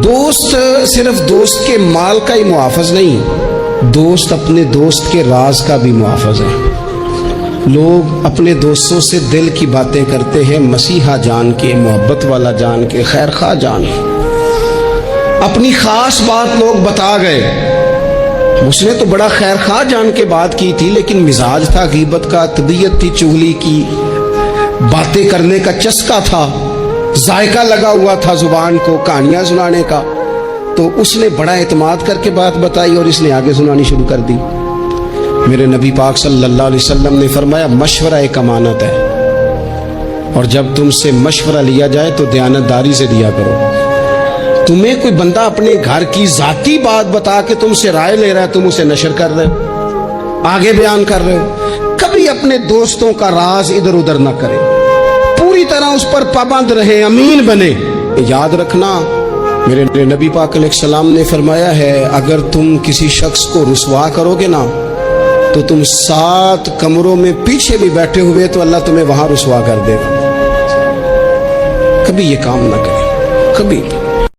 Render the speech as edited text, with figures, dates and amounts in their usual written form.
دوست صرف دوست کے مال کا ہی محافظ نہیں، دوست اپنے دوست کے راز کا بھی محافظ ہے۔ لوگ اپنے دوستوں سے دل کی باتیں کرتے ہیں، مسیحا جان کے، محبت والا جان کے، خیر خواہ جان کے۔ اپنی خاص بات لوگ بتا گئے، اس نے تو بڑا خیر خواہ جان کے بات کی تھی، لیکن مزاج تھا غیبت کا، طبیعت تھی چغلی کی، باتیں کرنے کا چسکا تھا، ذائقہ لگا ہوا تھا زبان کو کہانیاں سنانے کا، تو اس نے بڑا اعتماد کر کے بات بتائی اور اس نے آگے سنانی شروع کر دی۔ میرے نبی پاک صلی اللہ علیہ وسلم نے فرمایا مشورہ ایک امانت ہے، اور جب تم سے مشورہ لیا جائے تو دیانتداری سے لیا کرو۔ تمہیں کوئی بندہ اپنے گھر کی ذاتی بات بتا کے تم سے رائے لے رہا ہے، تم اسے نشر کر رہے ہو، آگے بیان کر رہے ہو۔ کبھی اپنے دوستوں کا راز ادھر ادھر نہ کریں، پوری طرح اس پر پابند رہیں، امین بنے۔ یاد رکھنا میرے نبی پاک علیہ السلام نے فرمایا ہے اگر تم کسی شخص کو رسوا کرو گے نا تو تم 7 کمروں میں پیچھے بھی بیٹھے ہوئے تو اللہ تمہیں وہاں رسوا کر دے گا۔ کبھی یہ کام نہ کریں، کبھی